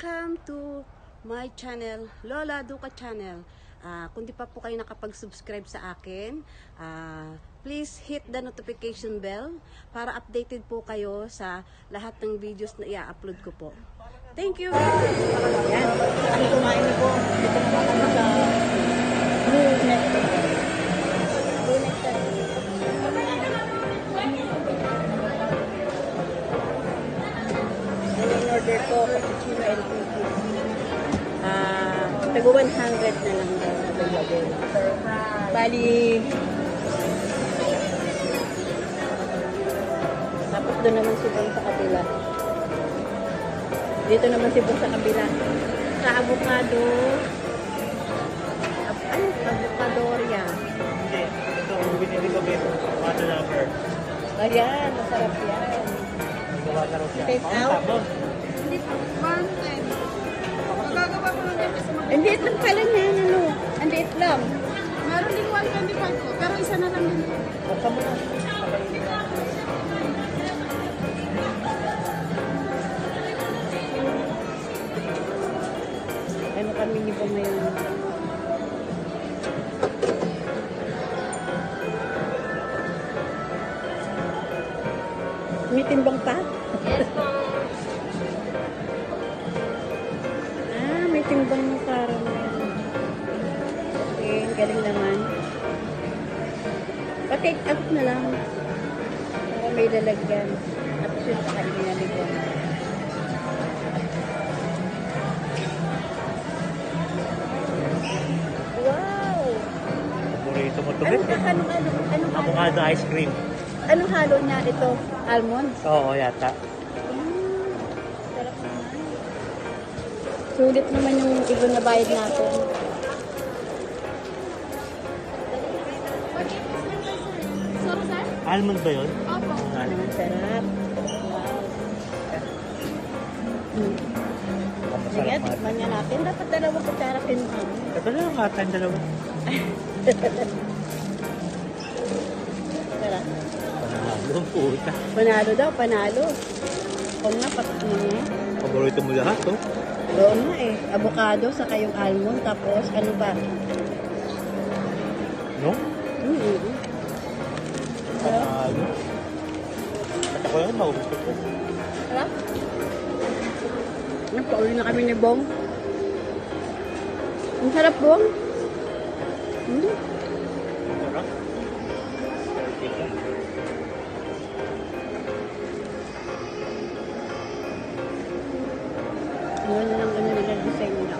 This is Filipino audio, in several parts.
Welcome to my channel, Lola Duca Channel. Kung di pa po kayo nakapag-subscribe sa akin, please hit the notification bell para updated po kayo sa lahat ng videos na i-upload ko po. Thank you! Yan. Ang kumain na po. Dito na kami sa Blue Nectar. Blue Nectar. Ang in-order ko, cappuccino and cookies. Tago 100 na lang daw available. Bali, tapos doon naman si Bon sa kabila. Dito naman si Bon sa kabila. Sa avocado. Ay, avocadoria. Hindi. Ito, binili ko dito. Avocado lover. Ayan, masarap yan. Gawa-garo siya. Take out. Hindi po, 110. Magagawa ko lang dito sa mga... Ang liit lang pala niya, ano? Ang liit lang. Meron din 125 po, pero isa na lang din po. Baka mo na. Ano kami ni Bon ngayon? May timbang pa? May timbang ng caramel. Okay, galing naman. Pa-take out na lang. Para may lalagyan. At yun sa kanya nalagyan. Wow! Paborito mo ito. Anong Avocado ice cream. anong halo niya ito? Almonds? Oo, yata. Sarap naman. Sulit naman yung ibon na bayad natin. So, sir? Almond ba yun? Opo. Ang sarap. Wow. Sige, Masarap tikman niya natin. Dapat dalawang kutsara kinuha. Ito lang ata yung dalawa. Sarap. Panalo, puta. Panalo daw, panalo. Kung nga, patikman niya. Paborito mo lahat, oh. Oo nga eh. Avocado, saka yung almond, tapos ano ba? No? Sarap. Panalo. At ako yan, maubos ko. Sarap. Napauli na kami ni Bong. Ang sarap, Bong. Sarap. Ano lang nila design nila.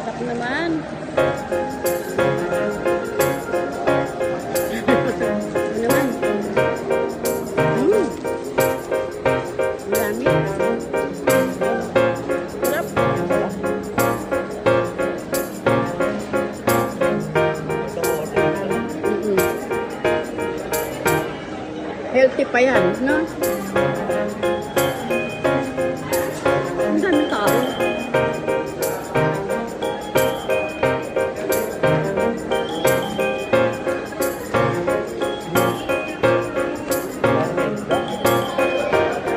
Sarap naman. Ano naman? Marami. Sarap. Healthy pa yan, no? Ang daming tao.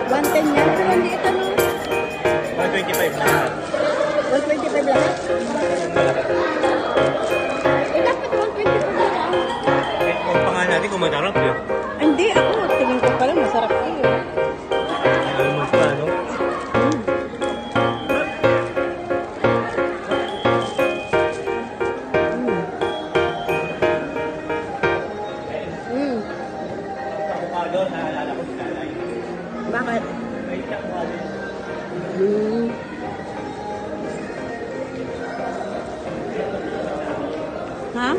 $110 yan, pero hindi ito, no? 125 na lahat. 125 lahat? Eh, dapat 125 na lang. Eh, kung pangalan natin kung masarap yun. Hindi, ako. Tingin ko pala masarap kayo. Almonds pa, no? Avocado, naalala ko si Nanay. Bakit? May avocado. Ha?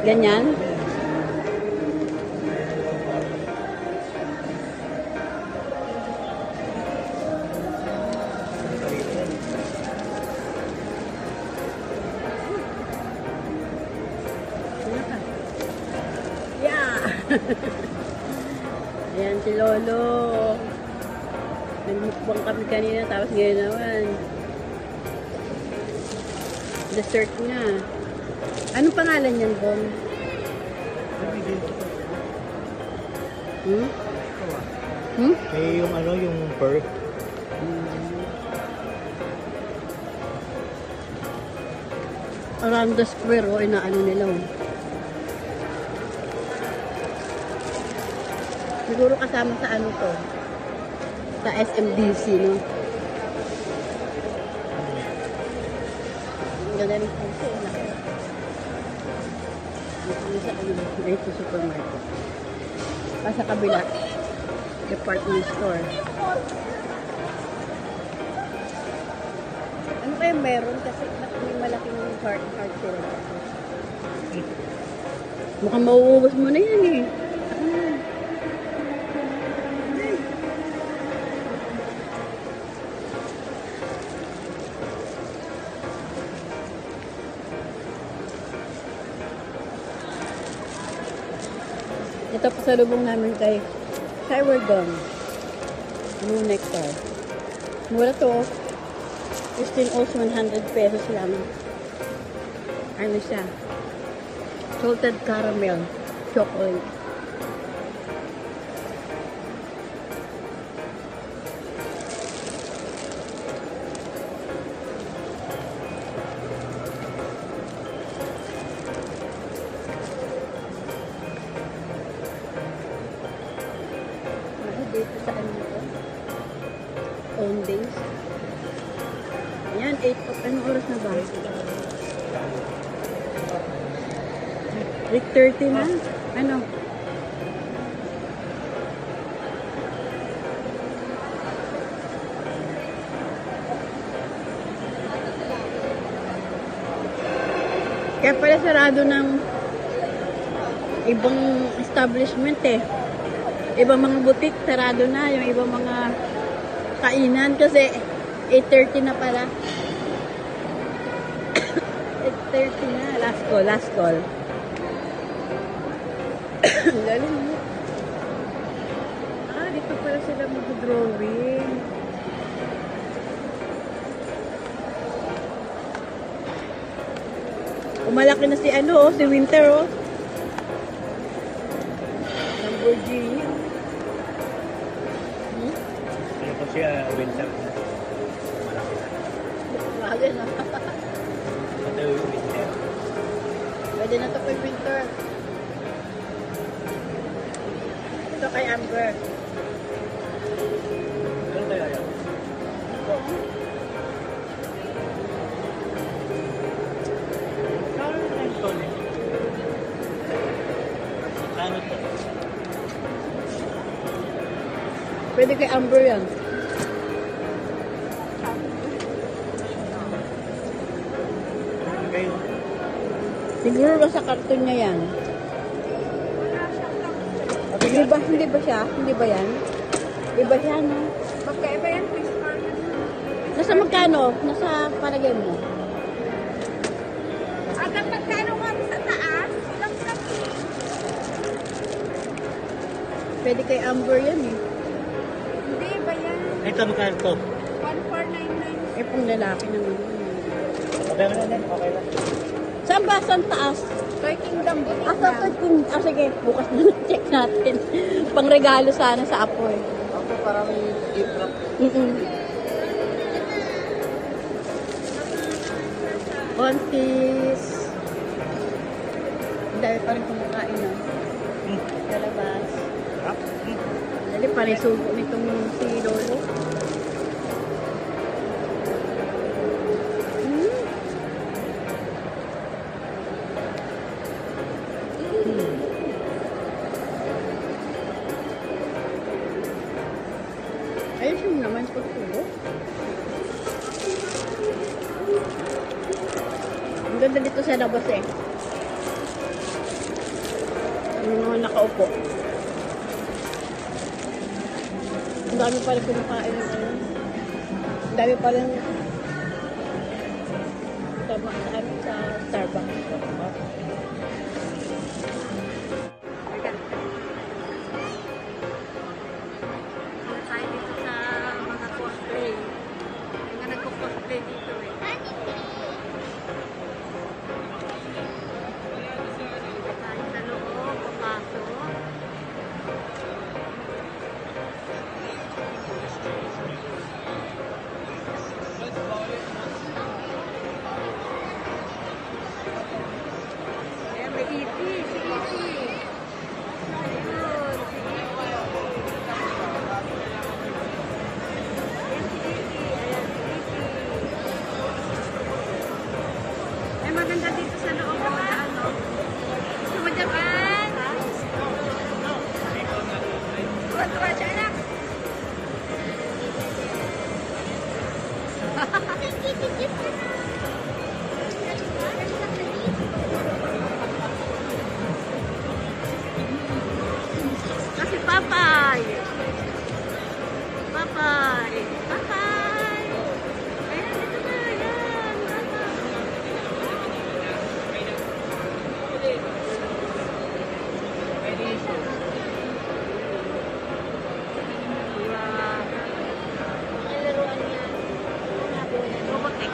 Ganyan? si Lolo. Nagmukbang kami kanina, tapos ngayon naman. Dessert na. Anong pangalan niyan, Bon? Hmm? Hmm? May yung ano, yung pearl. Around the square, o inaano nila. Oh. Siguro kasama sa ano to? Sa SMDC, no? Ang ganda rin po siya. Ito sa ano, ito supermarket. Sa kabila, department store. Ano kaya meron? Kasi may malaking heart sila. Mukhang mauubos mo na yan eh. Ito pa sa lubong namin kay Shower Gum. Blue Nectar. Mura to. 15 also 100 pesos lang. Ano siya? Salted caramel. Chocolate. Dito sa ano ito? Own days. Ayan, 8 o'clock. Anong oras na ba? 8:30 na? Ano? Kaya pala sarado ng ibang establishment eh. Ibang mga butik, sarado na. Yung ibang mga kainan kasi 8:30 na pala. 8:30 na. Last call. Ang galing mo. Dito pala sila mag-drawing. Umalaki na si si Winter Lamborghini. Ano po siya, winter. Mahal na. Ito yung winter. Pwede na ito kay Winter. Ito kay Amber. Ano kaya yan? Ano na ito eh? Ano to? Pwede kay Amber yan. Kayo? Siguro sa karton niya yan. Hindi ba siya? Hindi ba yan? Iba siya, no? Magkaiba yan, fish farm. Nasa magkano? Nasa palagay mo? Agad magkano kami sa taas? Ilang kami? Pwede kay Amber yan eh. Hindi ba yan? Ito, magkano to? 1499. Eh, pang lalaki naman. Okay na din, okay lang. Saan ba? Saan taas? Toy Kingdom butik Sa lang. sige. Bukas na check natin. Pang regalo sana sa apo eh. Ako para may gift wrap. Kontis. Ang dami pa rin kumakain, no? Kalabas. Dali, parang subo nitong si Lolo. Ayos yung naman pagtulo. Ang ganda dito sa labas eh. Yung mga nakaupo. Ang dami pa rin kumakain ng ano. Ang dami pa rin sa Starbucks. Kasi papay. Papay. Papay. Ayan, dito na. Ayan. Robotic.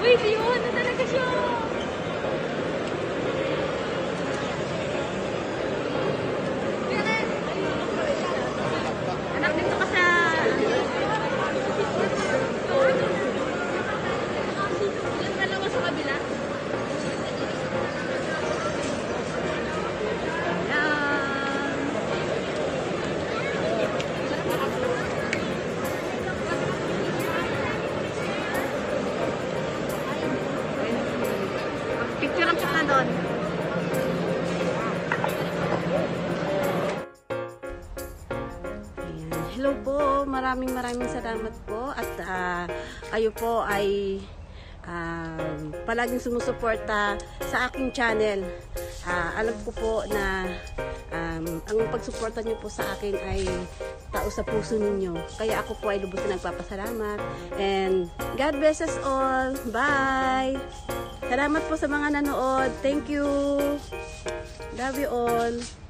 Uy, yun! Ano talaga siya? Anak, dito ka sa... Yung dalawa sa kabila? Ayan. Picture ang kita doon. Ayan. Hello po, maraming salamat po at kayo po ay palaging sumusuporta sa aking channel. Alam ko po na ang pagsuporta niyo po sa akin ay tao sa puso ninyo. Kaya ako po ay lubos na nagpapasalamat. And God bless us all. Bye! Salamat po sa mga nanood. Thank you. Love you all.